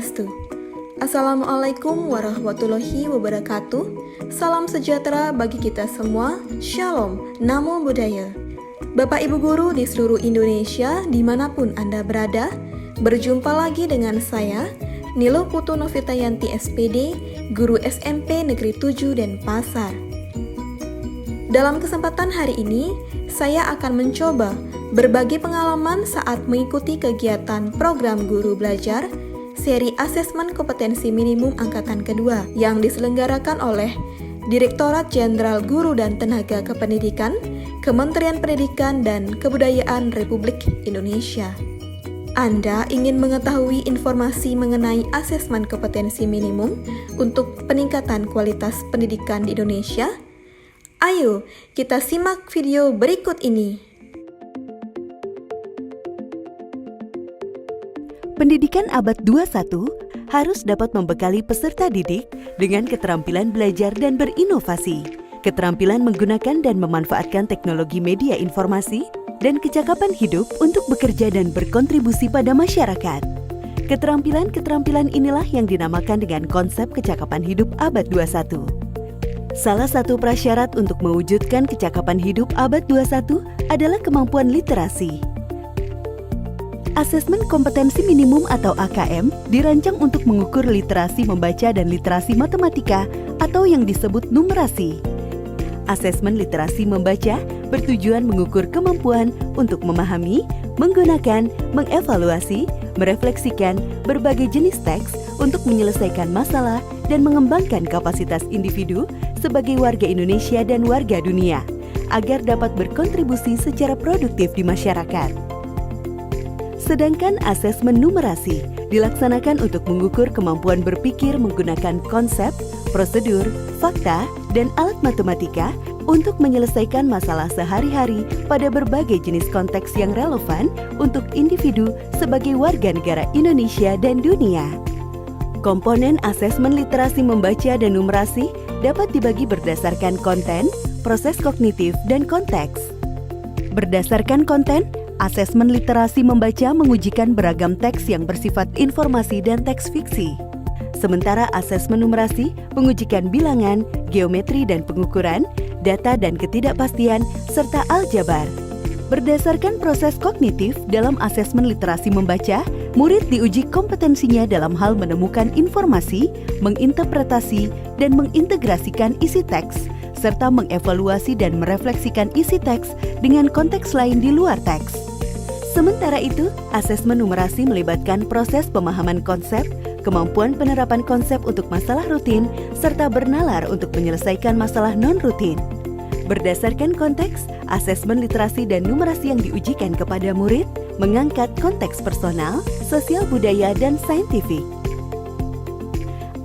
Swastiastu. Assalamualaikum warahmatullahi wabarakatuh. Salam sejahtera bagi kita semua. Shalom, Namo Buddhaya. Bapak Ibu Guru di seluruh Indonesia, dimanapun Anda berada, berjumpa lagi dengan saya, Nilo Putu Novitayanti SPD, Guru SMP Negeri 7 Denpasar. Dalam kesempatan hari ini, saya akan mencoba berbagi pengalaman saat mengikuti kegiatan program Guru Belajar seri Asesmen Kompetensi Minimum Angkatan Kedua yang diselenggarakan oleh Direktorat Jenderal Guru dan Tenaga Kependidikan, Kementerian Pendidikan dan Kebudayaan Republik Indonesia. Anda ingin mengetahui informasi mengenai asesmen kompetensi minimum untuk peningkatan kualitas pendidikan di Indonesia? Ayo, kita simak video berikut ini. Pendidikan abad 21 harus dapat membekali peserta didik dengan keterampilan belajar dan berinovasi, keterampilan menggunakan dan memanfaatkan teknologi media informasi, dan kecakapan hidup untuk bekerja dan berkontribusi pada masyarakat. Keterampilan-keterampilan inilah yang dinamakan dengan konsep kecakapan hidup abad 21. Salah satu prasyarat untuk mewujudkan kecakapan hidup abad 21 adalah kemampuan literasi. Asesmen kompetensi minimum atau AKM dirancang untuk mengukur literasi membaca dan literasi matematika atau yang disebut numerasi. Asesmen literasi membaca bertujuan mengukur kemampuan untuk memahami, menggunakan, mengevaluasi, merefleksikan berbagai jenis teks untuk menyelesaikan masalah dan mengembangkan kapasitas individu sebagai warga Indonesia dan warga dunia agar dapat berkontribusi secara produktif di masyarakat. Sedangkan asesmen numerasi dilaksanakan untuk mengukur kemampuan berpikir menggunakan konsep, prosedur, fakta, dan alat matematika untuk menyelesaikan masalah sehari-hari pada berbagai jenis konteks yang relevan untuk individu sebagai warga negara Indonesia dan dunia. Komponen asesmen literasi membaca dan numerasi dapat dibagi berdasarkan konten, proses kognitif, dan konteks. Berdasarkan konten, asesmen literasi membaca mengujikan beragam teks yang bersifat informasi dan teks fiksi. Sementara asesmen numerasi mengujikan bilangan, geometri dan pengukuran, data dan ketidakpastian, serta aljabar. Berdasarkan proses kognitif dalam asesmen literasi membaca, murid diuji kompetensinya dalam hal menemukan informasi, menginterpretasi, dan mengintegrasikan isi teks, serta mengevaluasi dan merefleksikan isi teks dengan konteks lain di luar teks. Sementara itu, asesmen numerasi melibatkan proses pemahaman konsep, kemampuan penerapan konsep untuk masalah rutin, serta bernalar untuk menyelesaikan masalah non-rutin. Berdasarkan konteks, asesmen literasi dan numerasi yang diujikan kepada murid mengangkat konteks personal, sosial budaya, dan saintifik.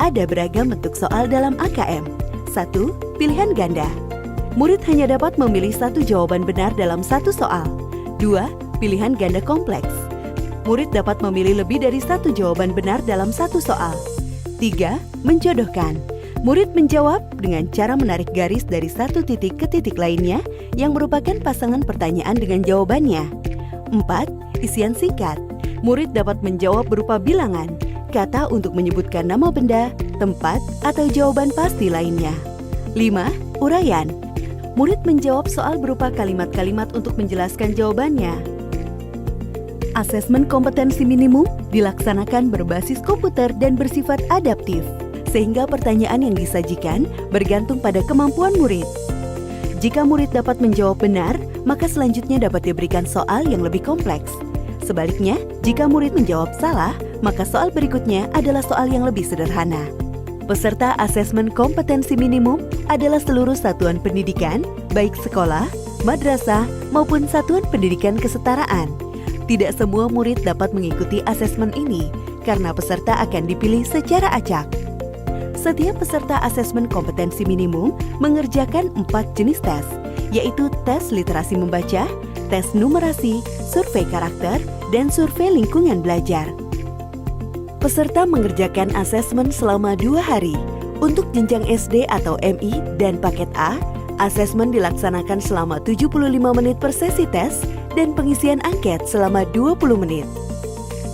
Ada beragam bentuk soal dalam AKM. 1. Pilihan ganda. Murid hanya dapat memilih satu jawaban benar dalam satu soal. 2. Pilihan ganda kompleks. Murid dapat memilih lebih dari satu jawaban benar dalam satu soal. 3. Menjodohkan. Murid menjawab dengan cara menarik garis dari satu titik ke titik lainnya yang merupakan pasangan pertanyaan dengan jawabannya. 4. Isian singkat. Murid dapat menjawab berupa bilangan, kata untuk menyebutkan nama benda, tempat, atau jawaban pasti lainnya. 5. Uraian. Murid menjawab soal berupa kalimat-kalimat untuk menjelaskan jawabannya. Asesmen kompetensi minimum dilaksanakan berbasis komputer dan bersifat adaptif, sehingga pertanyaan yang disajikan bergantung pada kemampuan murid. Jika murid dapat menjawab benar, maka selanjutnya dapat diberikan soal yang lebih kompleks. Sebaliknya, jika murid menjawab salah, maka soal berikutnya adalah soal yang lebih sederhana. Peserta asesmen kompetensi minimum adalah seluruh satuan pendidikan, baik sekolah, madrasah, maupun satuan pendidikan kesetaraan. Tidak semua murid dapat mengikuti asesmen ini karena peserta akan dipilih secara acak. Setiap peserta asesmen kompetensi minimum mengerjakan 4 jenis tes, yaitu tes literasi membaca, tes numerasi, survei karakter, dan survei lingkungan belajar. Peserta mengerjakan asesmen selama 2 hari. Untuk jenjang SD atau MI dan paket A, asesmen dilaksanakan selama 75 menit per sesi tes dan pengisian angket selama 20 menit.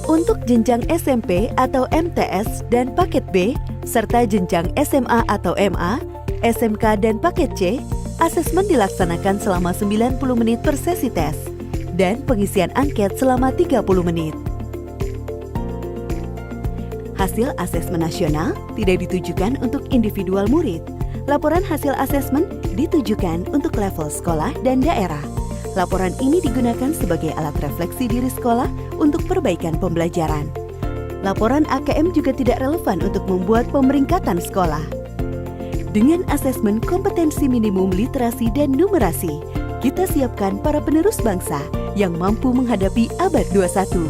Untuk jenjang SMP atau MTS dan paket B, serta jenjang SMA atau MA, SMK dan paket C, asesmen dilaksanakan selama 90 menit per sesi tes dan pengisian angket selama 30 menit. Hasil asesmen nasional tidak ditujukan untuk individual murid. Laporan hasil asesmen ditujukan untuk level sekolah dan daerah. Laporan ini digunakan sebagai alat refleksi diri sekolah untuk perbaikan pembelajaran. Laporan AKM juga tidak relevan untuk membuat pemeringkatan sekolah. Dengan asesmen kompetensi minimum literasi dan numerasi, kita siapkan para penerus bangsa yang mampu menghadapi abad 21.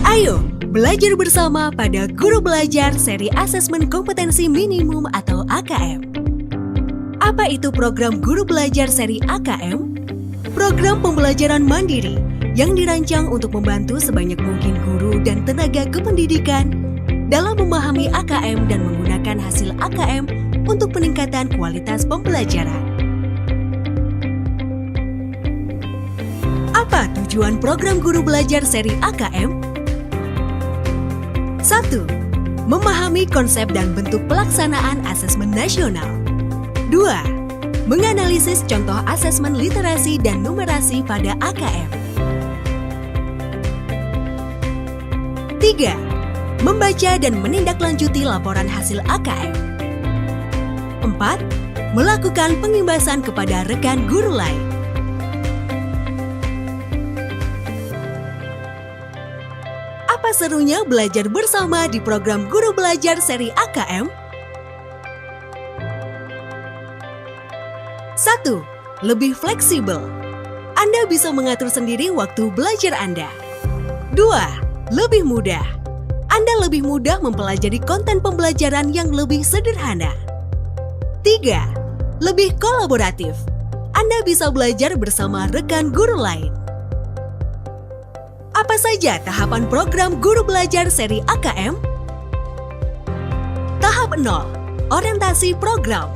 Ayo, belajar bersama pada Guru Belajar seri Asesmen Kompetensi Minimum atau AKM. Apa itu program Guru Belajar seri AKM? Program pembelajaran mandiri yang dirancang untuk membantu sebanyak mungkin guru dan tenaga kependidikan dalam memahami AKM dan menggunakan hasil AKM untuk peningkatan kualitas pembelajaran. Apa tujuan program Guru Belajar seri AKM? 1. Memahami konsep dan bentuk pelaksanaan asesmen nasional. 2. Menganalisis contoh asesmen literasi dan numerasi pada AKM. 3. Membaca dan menindaklanjuti laporan hasil AKM. 4. Melakukan pengimbasan kepada rekan guru lain. Apa serunya belajar bersama di program Guru Belajar seri AKM? 1. Lebih fleksibel. Anda bisa mengatur sendiri waktu belajar Anda. 2. Lebih mudah. Anda lebih mudah mempelajari konten pembelajaran yang lebih sederhana. 3. Lebih kolaboratif. Anda bisa belajar bersama rekan guru lain. Apa saja tahapan program Guru Belajar seri AKM? Tahap 0. Orientasi program.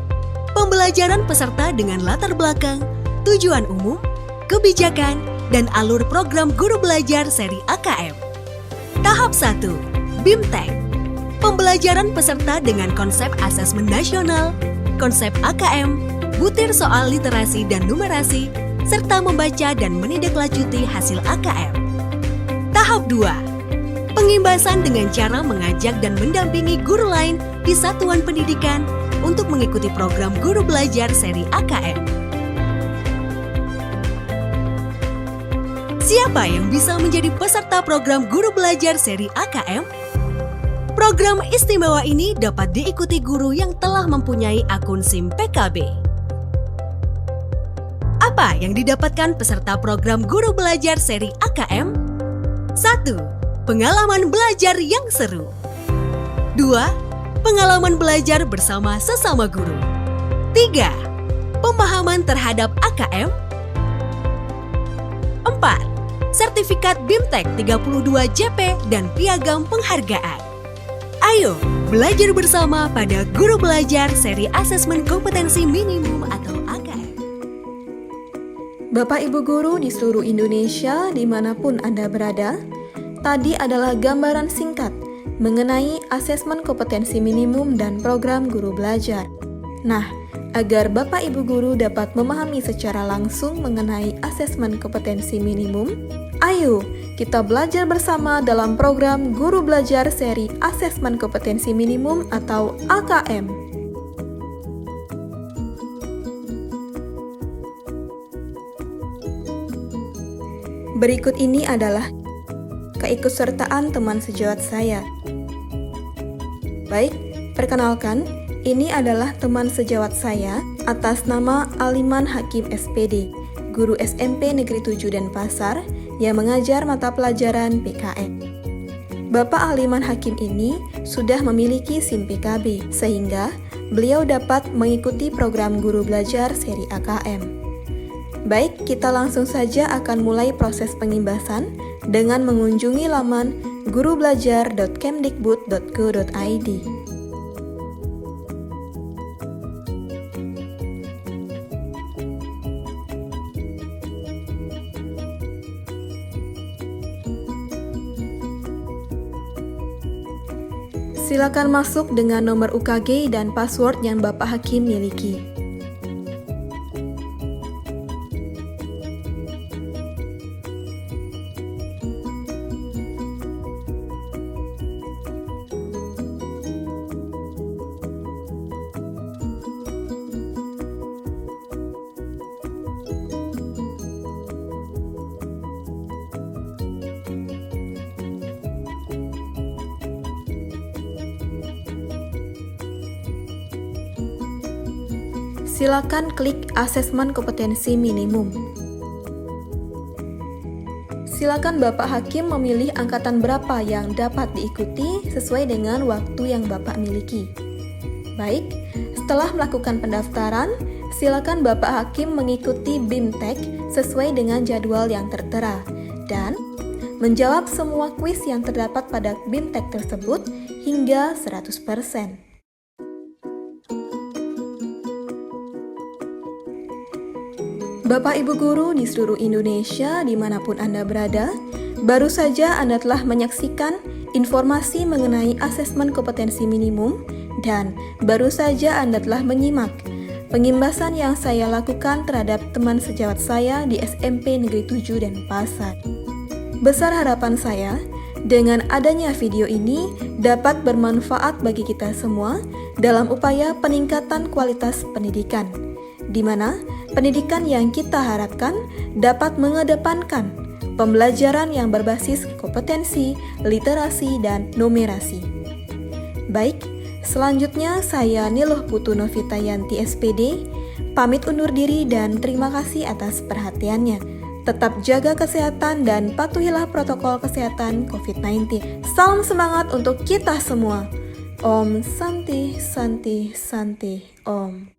Pembelajaran peserta dengan latar belakang, tujuan umum, kebijakan, dan alur program Guru Belajar seri AKM. Tahap 1. BIMTEK. Pembelajaran peserta dengan konsep asesmen nasional, konsep AKM, butir soal literasi dan numerasi, serta membaca dan menindaklanjuti hasil AKM. Tahap 2. Pengimbasan dengan cara mengajak dan mendampingi guru lain di satuan pendidikan untuk mengikuti program Guru Belajar seri AKM. Siapa yang bisa menjadi peserta program Guru Belajar seri AKM? Program istimewa ini dapat diikuti guru yang telah mempunyai akun SIM PKB. Apa yang didapatkan peserta program Guru Belajar seri AKM? 1. Pengalaman belajar yang seru. 2. Pengalaman belajar bersama sesama guru. 3. Pemahaman terhadap AKM. 4. Sertifikat BIMTEK 32 JP dan piagam penghargaan. Ayo, belajar bersama pada Guru Belajar seri Asesmen Kompetensi Minimum atau AKM. Bapak Ibu Guru di seluruh Indonesia dimanapun Anda berada, tadi adalah gambaran singkat mengenai asesmen kompetensi minimum dan program Guru Belajar. Nah, agar Bapak Ibu Guru dapat memahami secara langsung mengenai asesmen kompetensi minimum, ayo kita belajar bersama dalam program Guru Belajar seri Asesmen Kompetensi Minimum atau AKM. Berikut ini adalah keikutsertaan teman sejawat saya. Baik, perkenalkan, ini adalah teman sejawat saya atas nama Aliman Hakim SPD, guru SMP Negeri 7 Denpasar yang mengajar mata pelajaran PKN. Bapak Aliman Hakim ini sudah memiliki SIM PKB, sehingga beliau dapat mengikuti program Guru Belajar seri AKM. Baik, kita langsung saja akan mulai proses pengimbasan dengan mengunjungi laman gurubelajar.kemdikbud.go.id. Silakan masuk dengan nomor UKG dan password yang Bapak Hakim miliki. Silakan klik asesmen kompetensi minimum. Silakan Bapak Hakim memilih angkatan berapa yang dapat diikuti sesuai dengan waktu yang Bapak miliki. Baik, setelah melakukan pendaftaran, silakan Bapak Hakim mengikuti BIMTEK sesuai dengan jadwal yang tertera dan menjawab semua kuis yang terdapat pada BIMTEK tersebut hingga 100%. Bapak Ibu Guru di seluruh Indonesia dimanapun Anda berada, baru saja Anda telah menyaksikan informasi mengenai asesmen kompetensi minimum dan baru saja Anda telah menyimak pengimbasan yang saya lakukan terhadap teman sejawat saya di SMP Negeri 7 Denpasar. Besar harapan saya, dengan adanya video ini dapat bermanfaat bagi kita semua dalam upaya peningkatan kualitas pendidikan, di mana pendidikan yang kita harapkan dapat mengedepankan pembelajaran yang berbasis kompetensi, literasi, dan numerasi. Baik, selanjutnya saya Niluh Putu Novitayanti SPD, pamit undur diri dan terima kasih atas perhatiannya. Tetap jaga kesehatan dan patuhilah protokol kesehatan COVID-19. Salam semangat untuk kita semua. Om Santi Santi Santi Om.